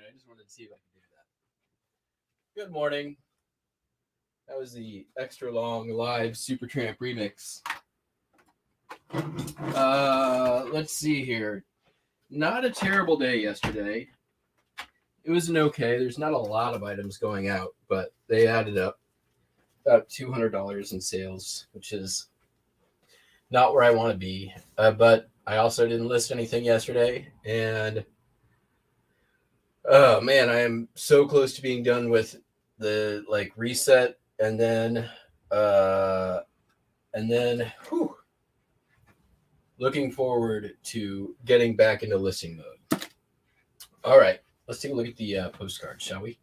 I just wanted to see if I could do that. Good morning. That was the extra long live Supertramp remix. Let's see here. Not a terrible day yesterday. It was an okay. There's not a lot of items going out, but they added up about $200 in sales, which is not where I want to be. But I also didn't list anything yesterday, and oh man, I am so close to being done with the reset, and then whew, looking forward to getting back into listing mode. All right, let's take a look at the postcard, shall we?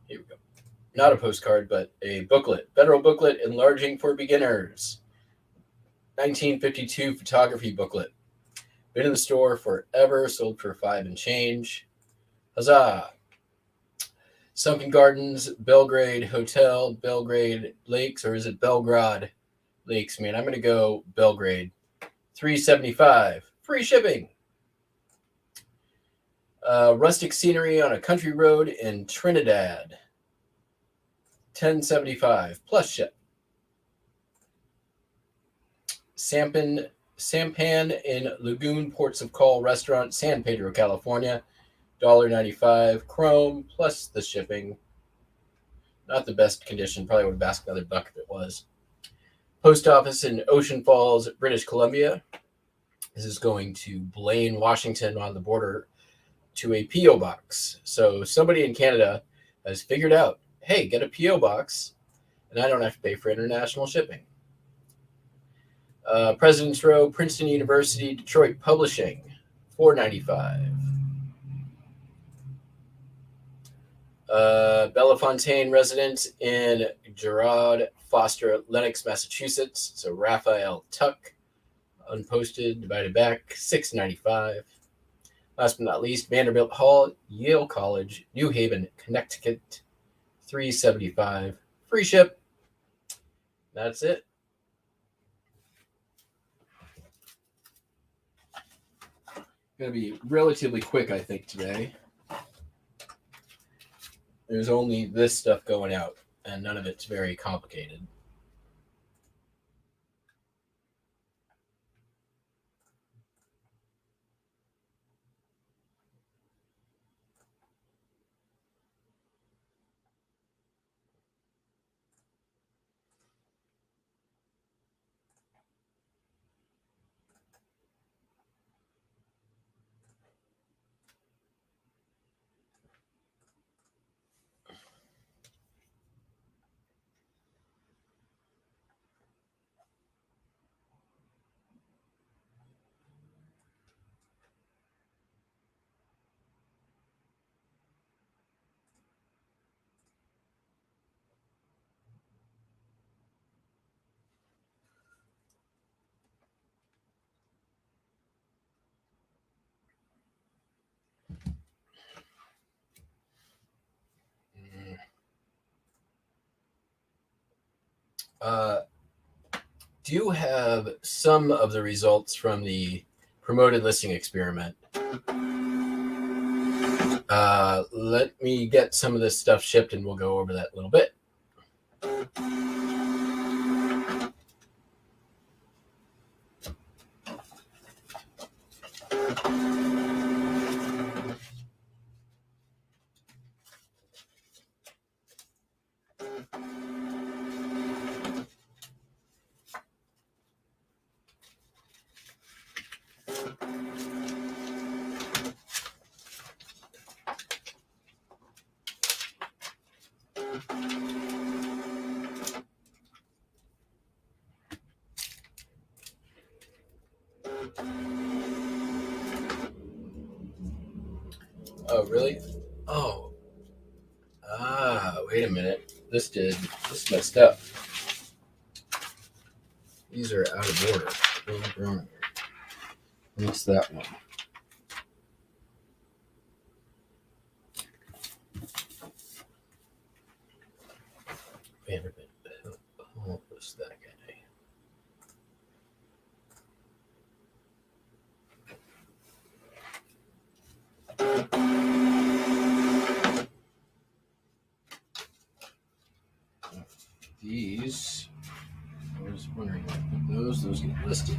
Here we go. Not a postcard, but a booklet. Federal booklet, Enlarging for Beginners. 1952 photography booklet. Been in the store forever, sold for $5 and change. Huzzah! Sunken Gardens, Belgrade Hotel, Belgrade Lakes, or is it Belgrade Lakes? Man, I'm going to go Belgrade. $3.75. Free shipping. Rustic scenery on a country road in Trinidad. $10.75 plus ship. Sampan in Lagoon Ports of Call Restaurant, San Pedro, California. $1.95 chrome plus the shipping. Not the best condition. Probably would have asked another buck if it was. Post office in Ocean Falls, British Columbia. This is going to Blaine, Washington, on the border to a P.O. box. So somebody in Canada has figured out, hey, get a P.O. box, and I don't have to pay for international shipping. President's Row, Princeton University, Detroit Publishing, $4.95. Bellefontaine residence in Gerard Foster, Lenox, Massachusetts. So Raphael Tuck, unposted, divided back, $6.95. Last but not least, Vanderbilt Hall, Yale College, New Haven, Connecticut, $3.75. Free ship. That's it. Going to be relatively quick, I think, today. There's only this stuff going out, and none of it's very complicated. Do have some of the results from the promoted listing experiment. Let me get some of this stuff shipped, and we'll go over that a little bit. Oh, really? Oh. Wait a minute. This messed up. These are out of order. What's that one? Wait a minute. What was that guy? These, I was wondering, those get listed.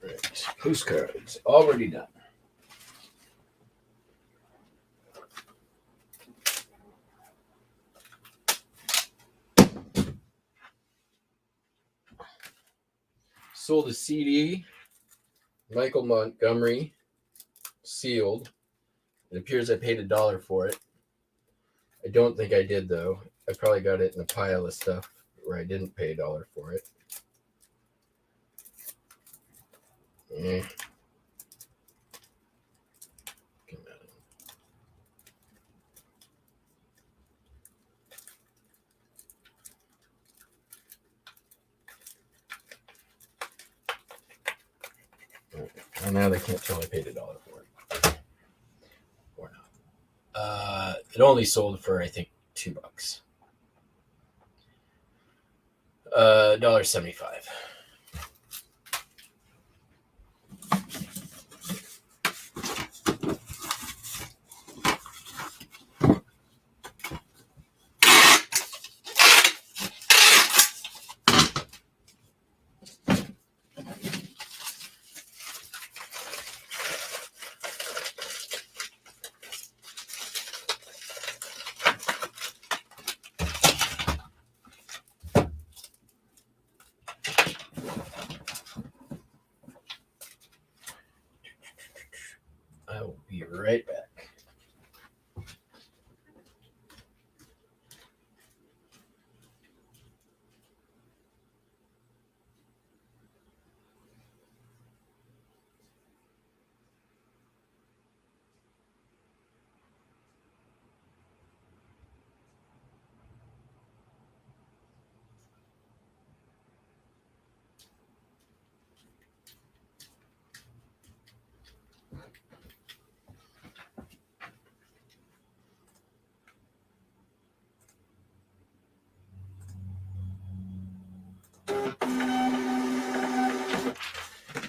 Right. Postcards already done. Sold a CD, Michael Montgomery, sealed. It appears I paid $1 for it. I don't think I did, though. I probably got it in a pile of stuff where I didn't pay $1 for it. And now they can't tell I paid $1 for it. Or not. It only sold for, I think, $2. $1.75.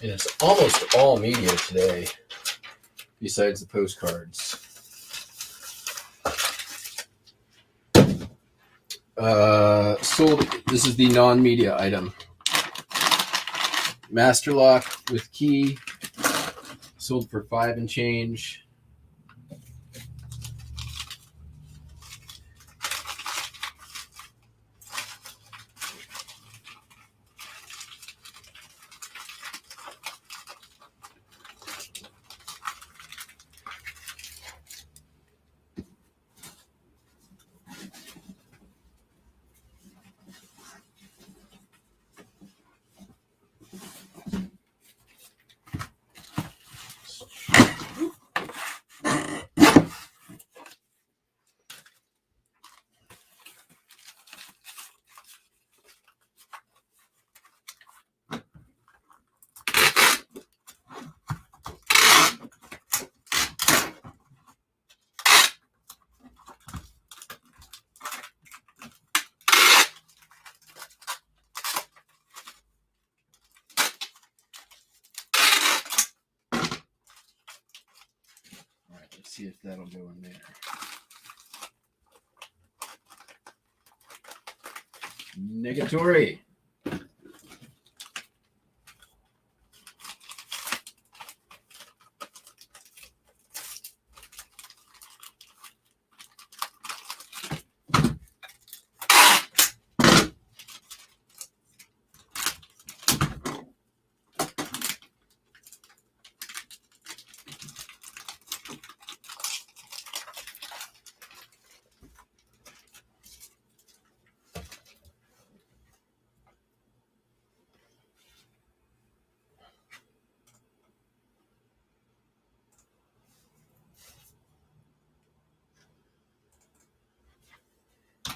And it's almost all media today, besides the postcards. Sold. This is the non-media item. Master lock with key. Sold for $5 and change. Let's see if that'll go in there. Negatory.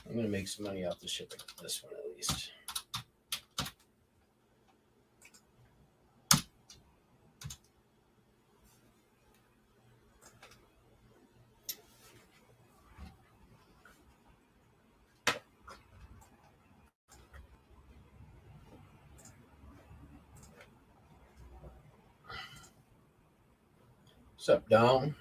I'm going to make some money off the shipping of this one at least. What's up, Dom?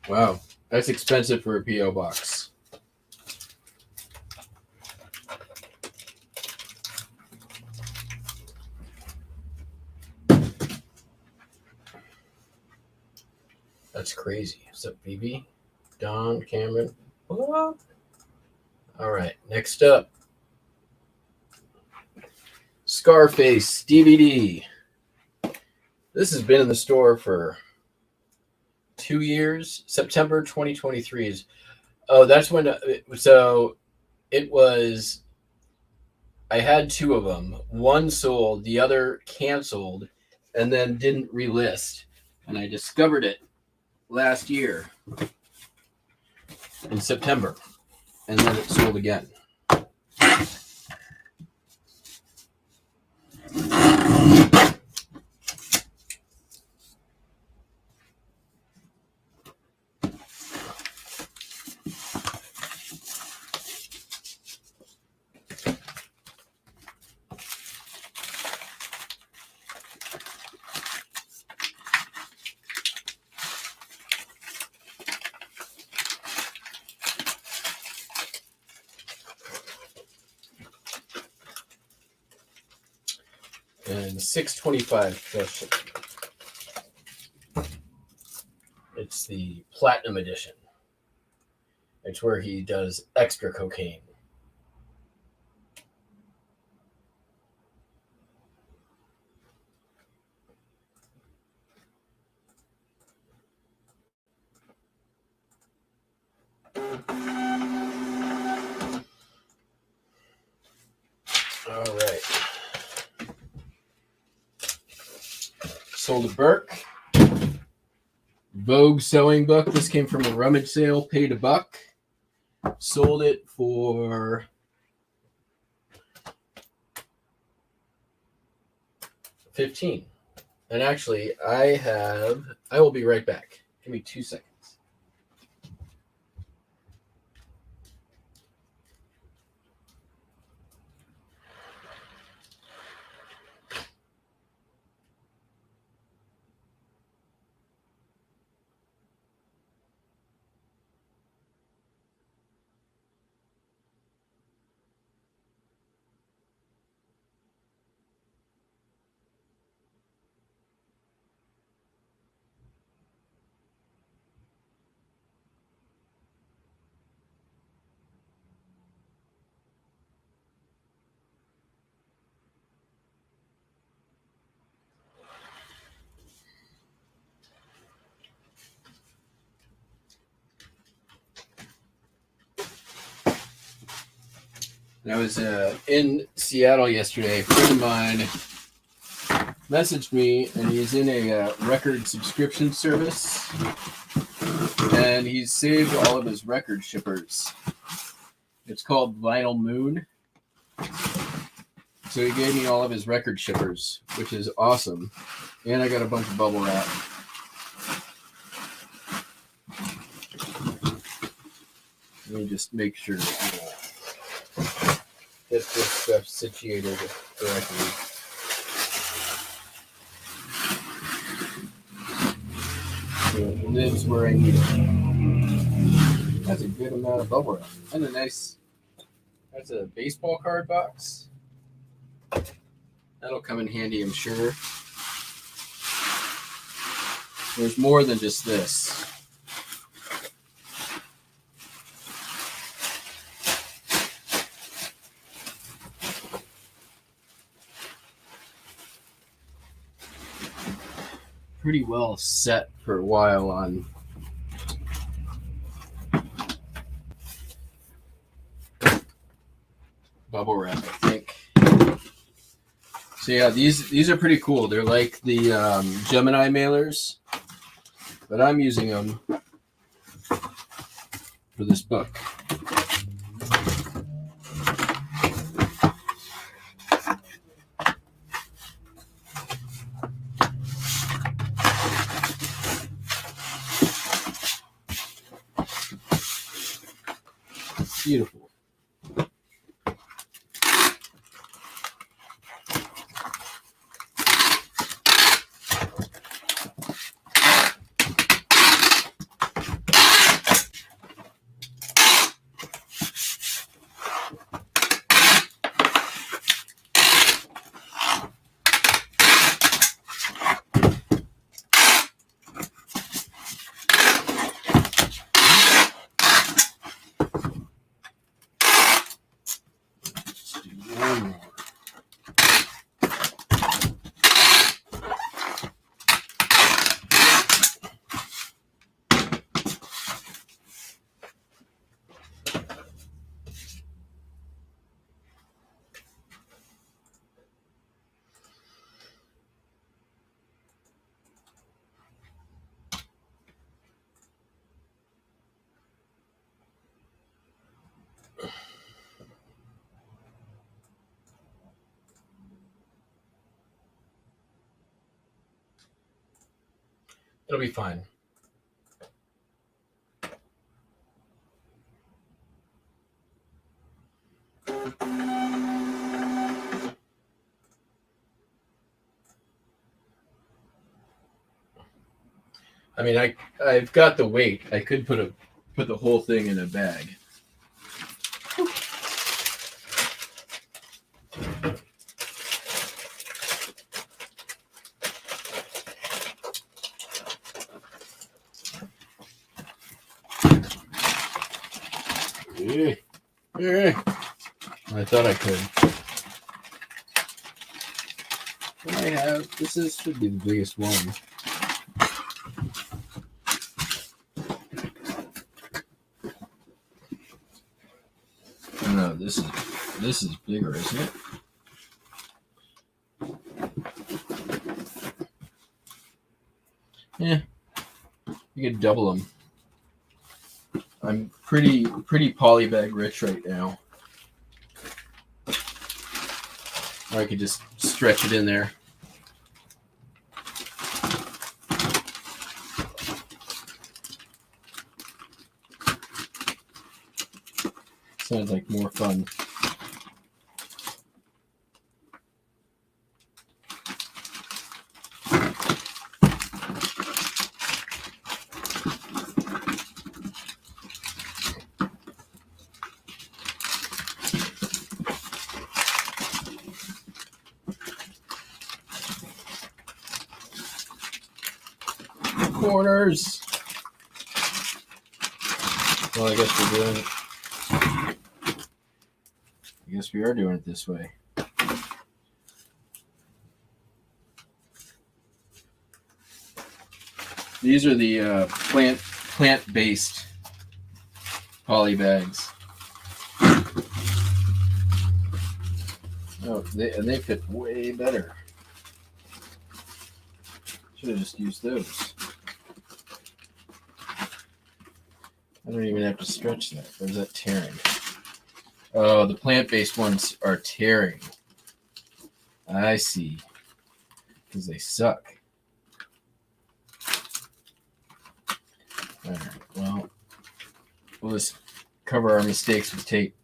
Wow, that's expensive for a P.O. box. That's crazy. What's up, BB? Don, Cameron. What? All right, next up. Scarface DVD. This has been in the store for 2 years. September 2023 is. Oh, that's when. So it was. I had 2 of them. One sold, the other canceled, and then didn't relist. And I discovered it last year in September, and then it sold again. And $6.25 plus shipping. It's the Platinum Edition. It's where he does extra cocaine. All right. Sold a Burke. Vogue sewing book. This came from a rummage sale. Paid $1. Sold it for $15. And actually, I will be right back. Give me 2 seconds. I was in Seattle yesterday. A friend of mine messaged me, and he's in a record subscription service, and he's saved all of his record shippers. It's called Vinyl Moon. So he gave me all of his record shippers, which is awesome. And I got a bunch of bubble wrap. Let me just make sure get this stuff situated correctly. So it lives where I need it. That's a good amount of bubble wrap. And that's a baseball card box. That'll come in handy, I'm sure. There's more than just this. Pretty well set for a while on bubble wrap, I think. So yeah, these are pretty cool. They're like the Gemini mailers, but I'm using them for this book. Beautiful. It'll be fine. I mean, I've got the weight. I could put the whole thing in a bag. I thought I could. This should be the biggest one. No, this is bigger, isn't it? Yeah, you could double them. I'm pretty polybag rich right now. Or I could just stretch it in there. Sounds like more fun. Corners. Well, I guess we are doing it this way. These are the plant-based poly bags. They fit way better. Should have just used those. I don't even have to stretch that. Or is that tearing? Oh, the plant-based ones are tearing. I see. Because they suck. Alright, well, we'll just cover our mistakes with tape.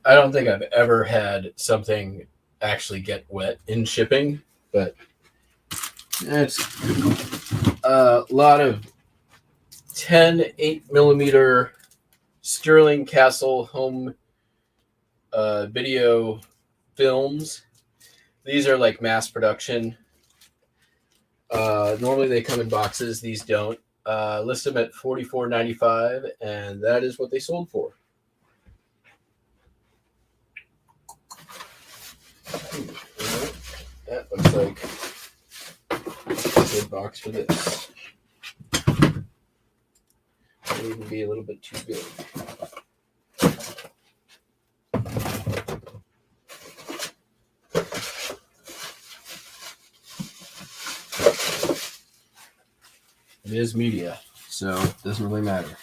I don't think I've ever had something actually get wet in shipping, but it's a lot of 10 8mm Sterling Castle home video films. These are like mass production. Normally they come in boxes. These don't. List them at $44.95, and that is what they sold for. That looks like a good box for this. Might even be a little bit too big. It is media, so it doesn't really matter.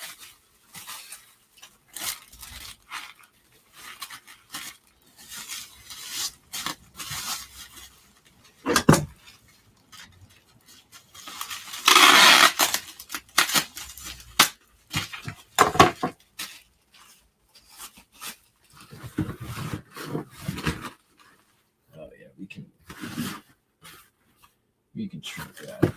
We can shrink that.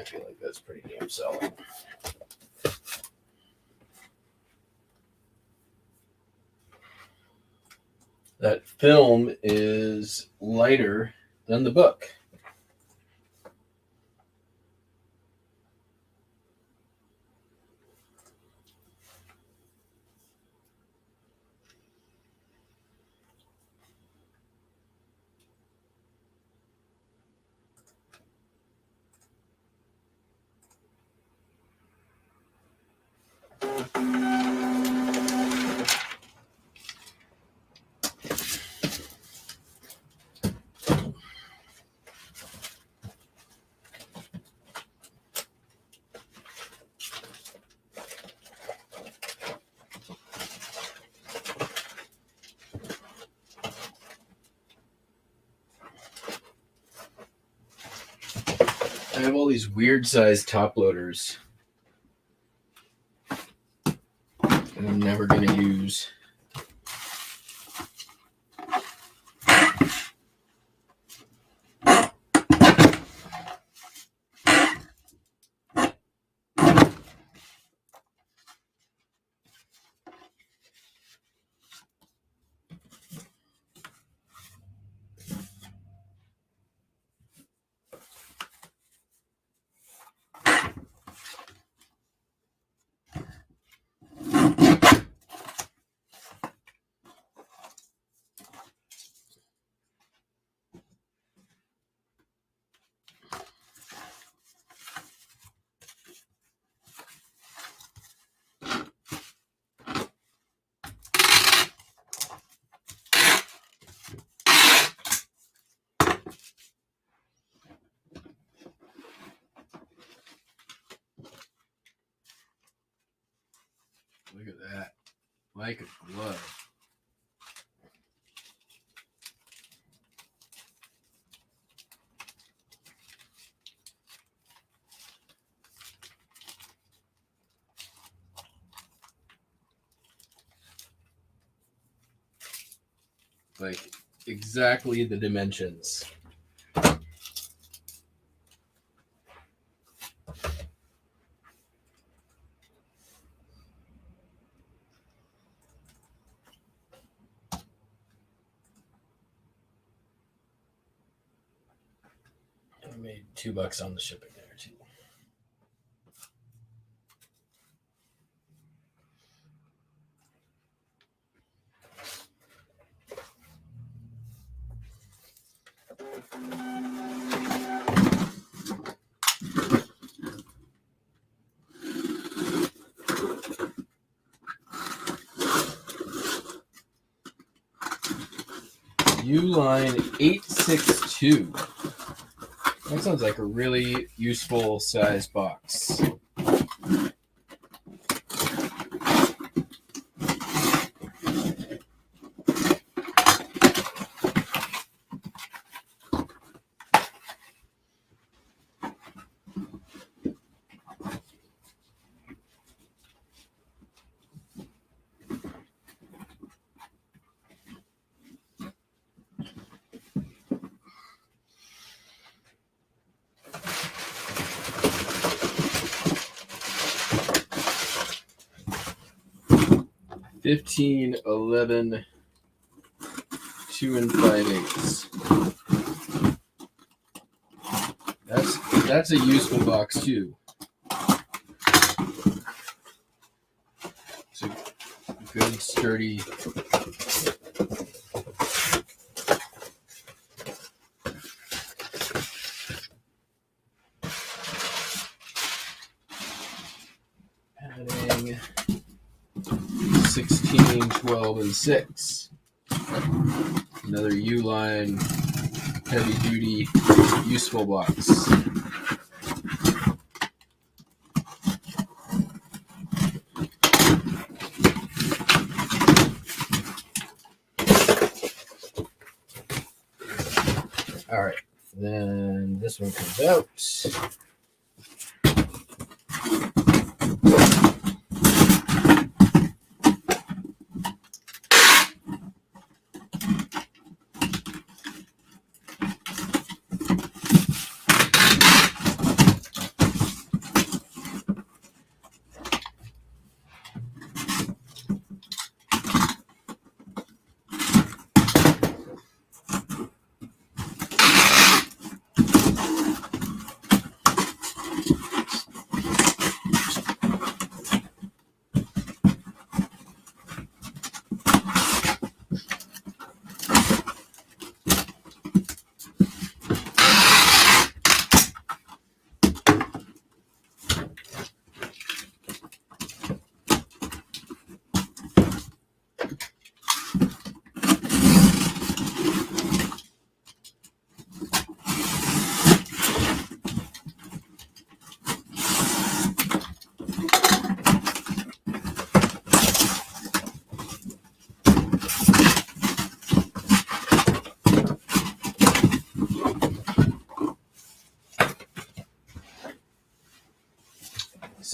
I feel like that's pretty damn solid. That film is lighter than the book. I have all these weird sized top loaders that I'm never going to use. Look at that. Like a glove. Like exactly the dimensions. I made $2 on the shipping there too. Uline 862. That sounds like a really useful size box. $15, $11, 2 5/8. That's a useful box too. It's a good sturdy. Padding 16, 12, and 6. Another Uline heavy duty useful box. All right, then this one comes out.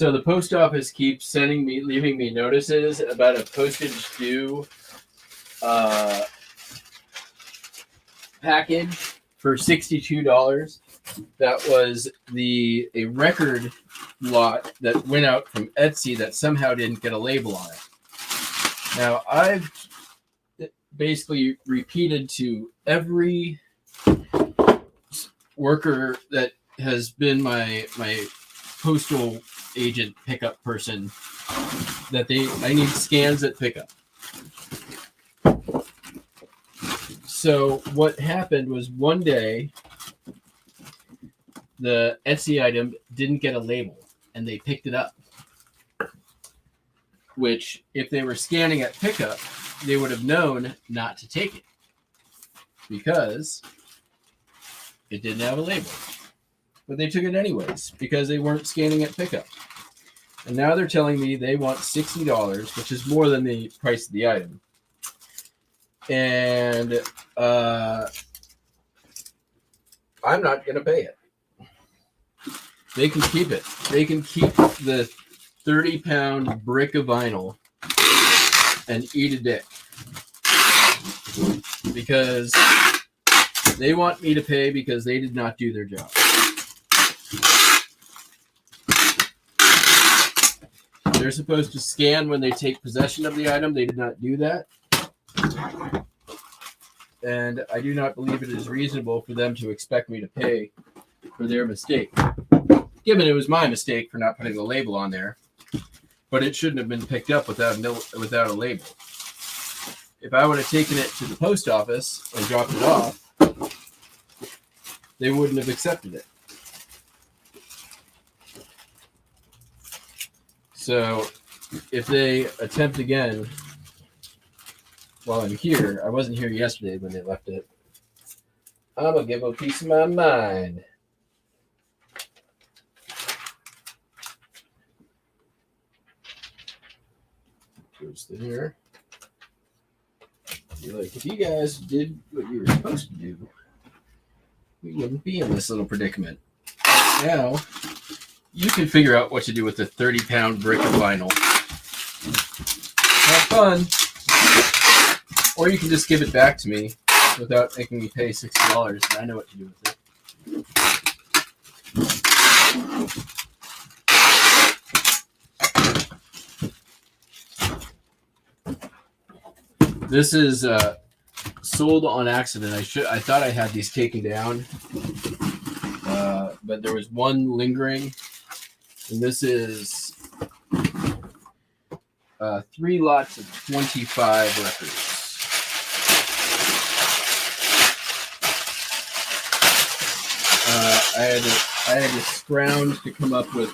So the post office keeps leaving me notices about a postage due package for $62. That was a record lot that went out from Etsy that somehow didn't get a label on it. Now, I've basically repeated to every worker that has been my postal agent pickup person that I need scans at pickup. So what happened was one day the Etsy item didn't get a label and they picked it up, which if they were scanning at pickup, they would have known not to take it because it didn't have a label. But they took it anyways because they weren't scanning at pickup. And now they're telling me they want $60, which is more than the price of the item. And I'm not going to pay it. They can keep it. They can keep the 30-pound brick of vinyl and eat a dick. Because they want me to pay because they did not do their job. They're supposed to scan when they take possession of the item. They did not do that. And I do not believe it is reasonable for them to expect me to pay for their mistake. Given it was my mistake for not putting the label on there. But it shouldn't have been picked up without a label. If I would have taken it to the post office and dropped it off, they wouldn't have accepted it. So if they attempt again while I'm here, I wasn't here yesterday when they left it, I'm going to give them a piece of my mind. Goes there. You're like, if you guys did what you were supposed to do, we wouldn't be in this little predicament. Now, you can figure out what to do with the 30-pound brick of vinyl. Have fun. Or you can just give it back to me without making me pay $60, and I know what to do with it. This is sold on accident. I thought I had these taken down, but there was one lingering, and this is 3 lots of 25 records. I had to scrounge to come up with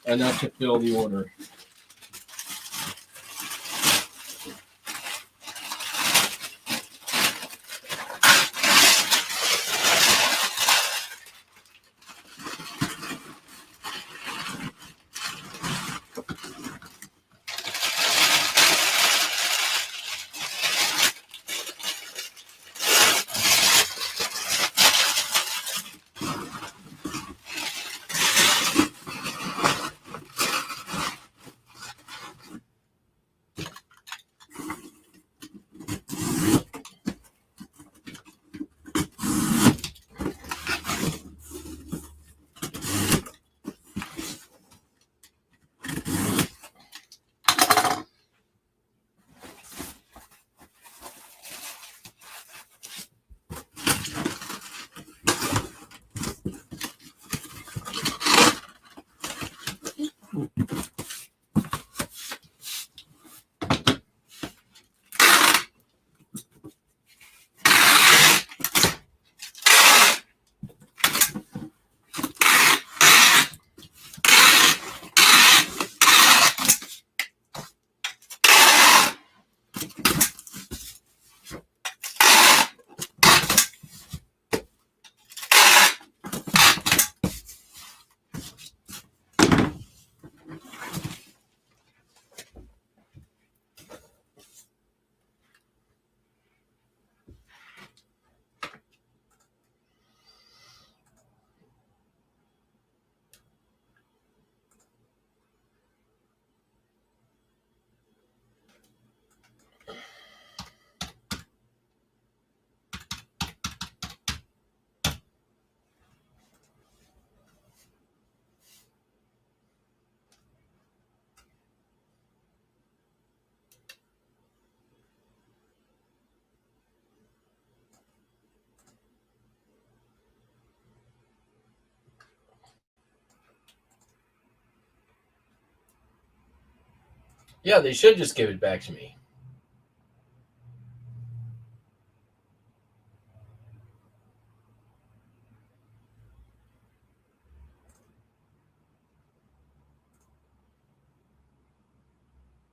enough to fill the order. Yeah, they should just give it back to me.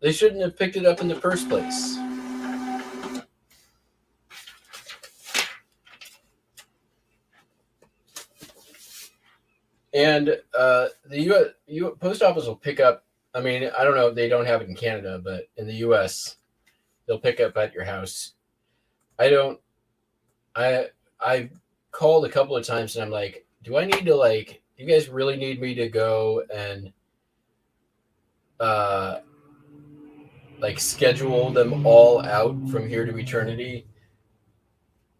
They shouldn't have picked it up in the first place. And the post office will pick up. I mean, I don't know. They don't have it in Canada, but in the U.S., they'll pick up at your house. I don't. I called a couple of times and I'm like, do I need to like? Do you guys really need me to go and uh like schedule them all out from here to eternity,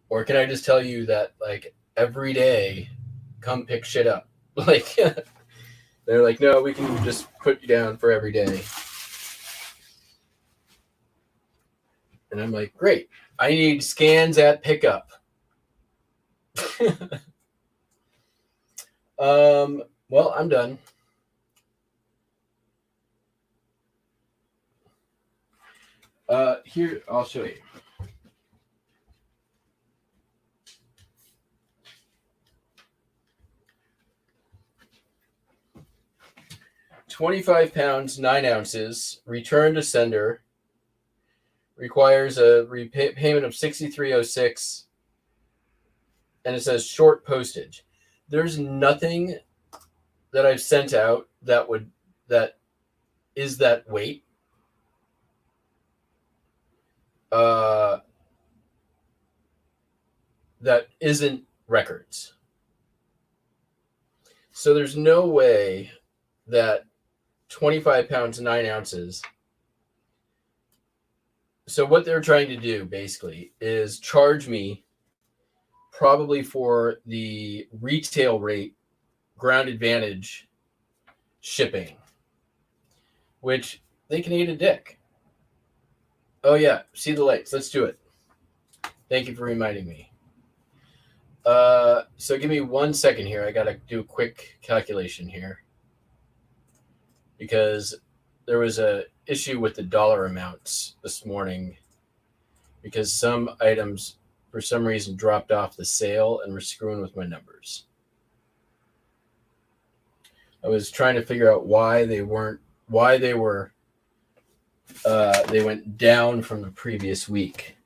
or can I just tell you that like every day, come pick shit up? Like they're like, no, we can just put you down for every day. And I'm like, great. I need scans at pickup. Well, I'm done. Here, I'll show you. £25, 9 ounces, return to sender, requires a repayment of $63.06, and it says short postage. There's nothing that I've sent out that is that weight. That isn't records. So there's no way that 25 pounds, 9 ounces. So what they're trying to do basically is charge me probably for the retail rate Ground Advantage shipping, which they can eat a dick. Oh yeah, see the lights. Let's do it. Thank you for reminding me. So give me 1 second here. I gotta do a quick calculation here because there was a issue with the dollar amounts this morning because some items for some reason dropped off the sale and were screwing with my numbers. I was trying to figure out why they went down from the previous week.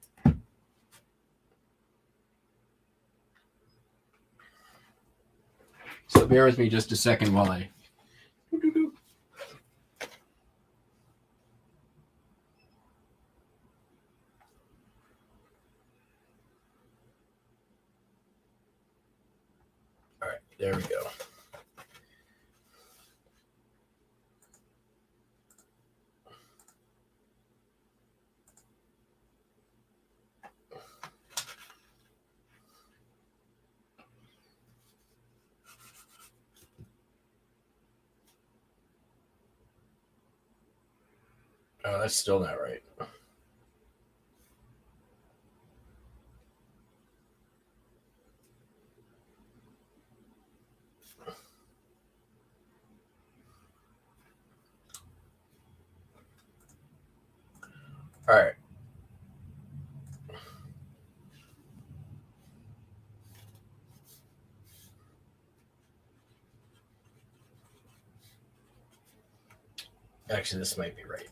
So bear with me just a second while I. All right, there we go. Oh, that's still not right. All right. Actually, this might be right.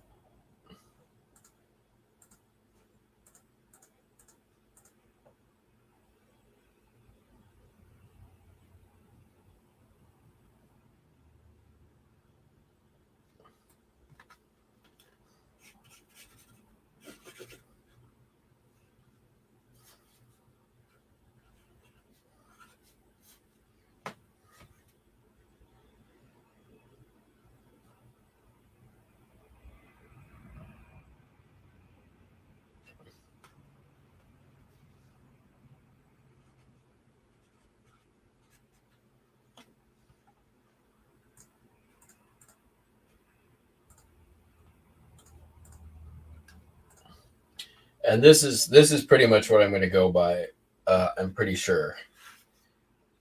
And this is pretty much what I'm going to go by. I'm pretty sure.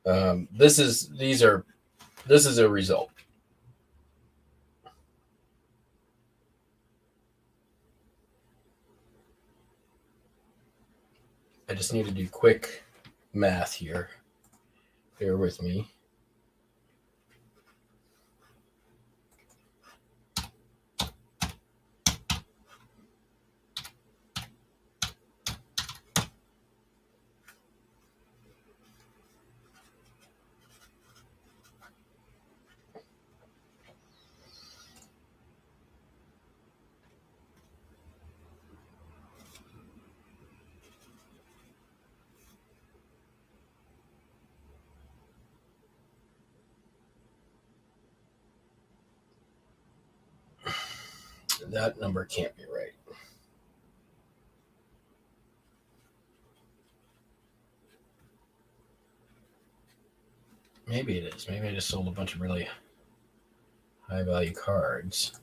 This is a result. I just need to do quick math here. Bear with me. That number can't be right. Maybe it is. Maybe I just sold a bunch of really high value cards.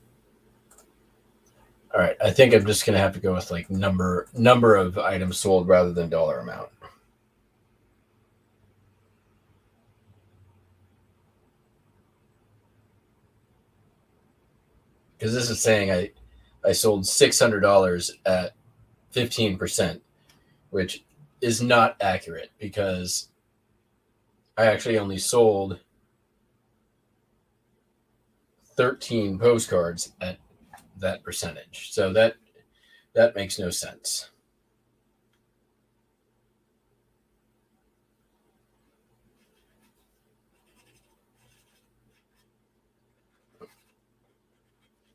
All right, I think I'm just gonna have to go with like number of items sold rather than dollar amount. Because this is saying I sold $600 at 15%, which is not accurate because I actually only sold 13 postcards at that percentage. So that makes no sense.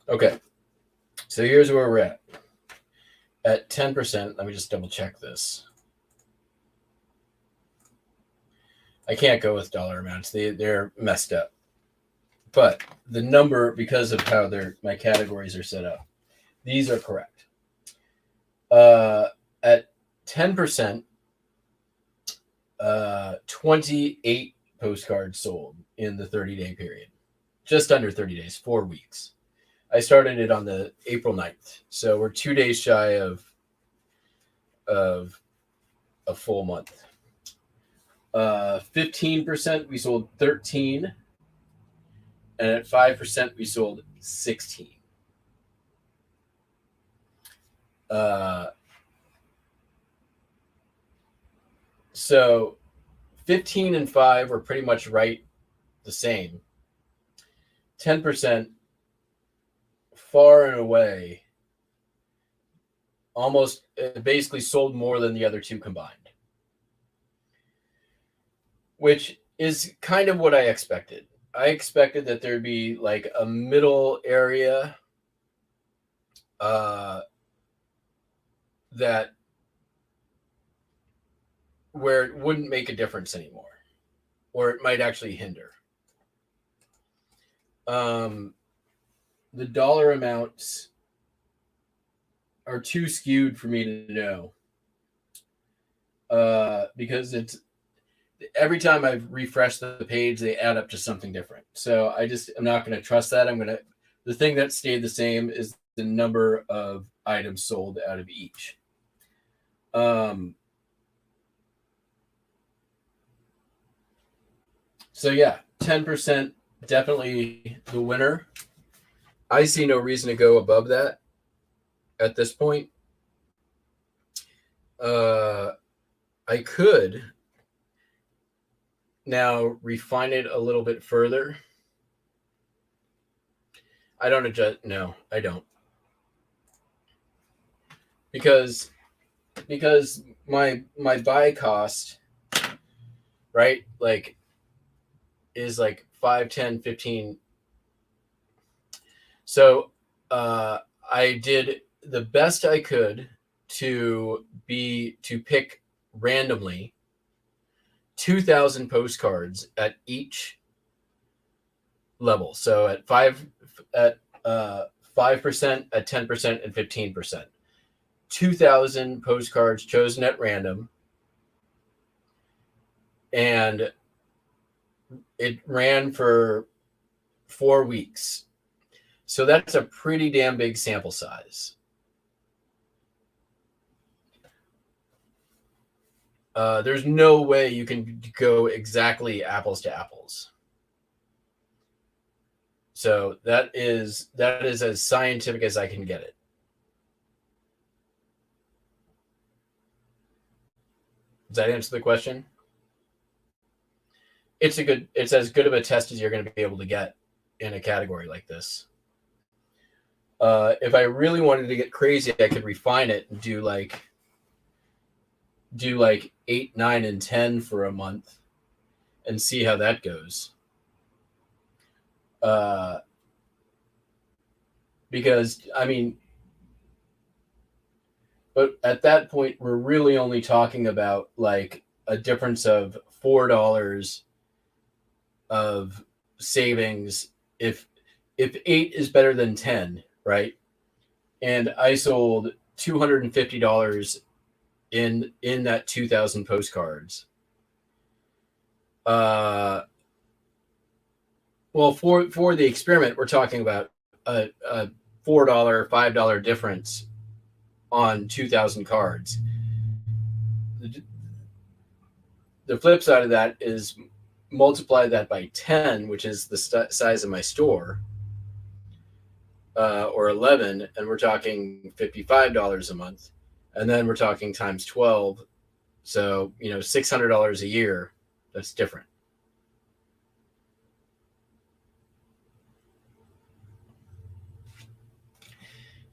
Okay. So here's where we're at. At 10%, let me just double check this. I can't go with dollar amounts. They're messed up. But the number, because of how my categories are set up, these are correct. At 10%, 28 postcards sold in the 30-day period. Just under 30 days, 4 weeks. I started it on the April 9th. So we're 2 days shy of a full month. 15%, we sold 13. And at 5%, we sold 16. So 15 and 5 were pretty much right the same. 10%, far and away, almost basically sold more than the other two combined, which is kind of what I expected. I expected that there'd be like a middle area that where it wouldn't make a difference anymore, or it might actually hinder. The dollar amounts are too skewed for me to know, because it's every time I've refreshed the page, they add up to something different. So I'm not going to trust that. The thing that stayed the same is the number of items sold out of each. So yeah, 10% definitely the winner. I see no reason to go above that at this point. I could now refine it a little bit further. I don't adjust. No, I don't. Because my buy cost, right, like is like 5, 10, 15. So I did the best I could to pick randomly 2,000 postcards at each level. So at 5%, at 10%, and 15%. 2,000 postcards chosen at random, and it ran for 4 weeks. So that's a pretty damn big sample size. There's no way you can go exactly apples to apples. So that is as scientific as I can get it. 10% Does that answer the question? It's as good of a test as you're going to be able to get in a category like this. If I really wanted to get crazy, I could refine it and do like 8, 9, and 10 for a month and see how that goes. Because I mean, but at that point, we're really only talking about like a difference of $4 of savings if 8 is better than 10, right? And I sold $250 in that 2,000 postcards. Well, for the experiment, we're talking about a $4, $5 difference on 2,000 cards. The flip side of that is multiply that by 10, which is the size of my store, or 11, and we're talking $55 a month. And then we're talking times 12. So, $600 a year. That's different.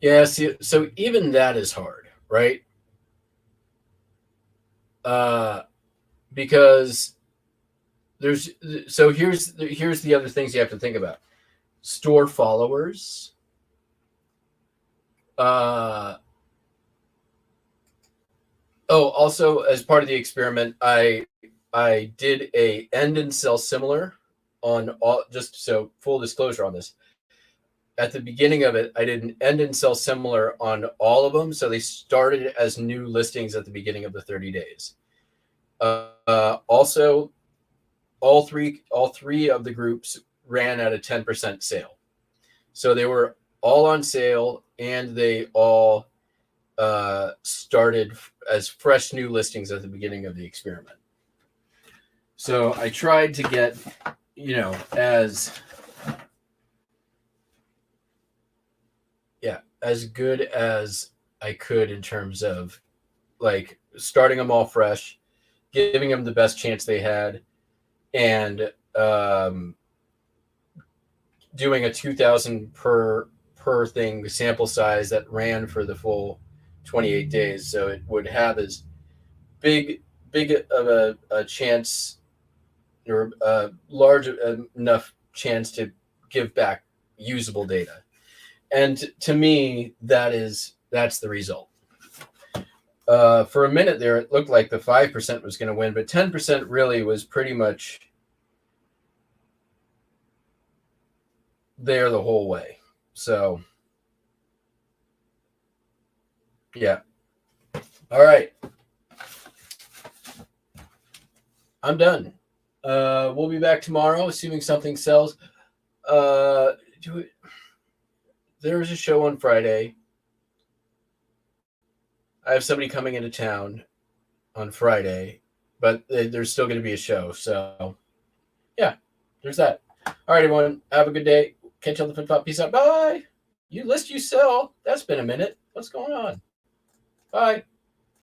Yeah, so even that is hard, right? Because here's the other things you have to think about. Store followers. Also, as part of the experiment, I did a end and sell similar on all, just so full disclosure on this. At the beginning of it, I did an end and sell similar on all of them. So they started as new listings at the beginning of the 30 days. Also, all three of the groups ran at a 10% sale. So they were all on sale, and they all started as fresh new listings at the beginning of the experiment. So I tried to get, as good as I could in terms of like starting them all fresh, giving them the best chance they had, and doing a 2,000 per thing sample size that ran for the full 28 days. So it would have as big of a chance, or a large enough chance to give back usable data. And to me, that's the result. For a minute there, it looked like the 5% was going to win, but 10% really was pretty much there the whole way. So, yeah. All right. I'm done. We'll be back tomorrow, assuming something sells. There is a show on Friday. I have somebody coming into town on Friday, but there's still going to be a show. So, yeah, there's that. All right, everyone. Have a good day. Catch you on the flip flop. Peace out. Bye. You list, you sell. That's been a minute. What's going on? Bye.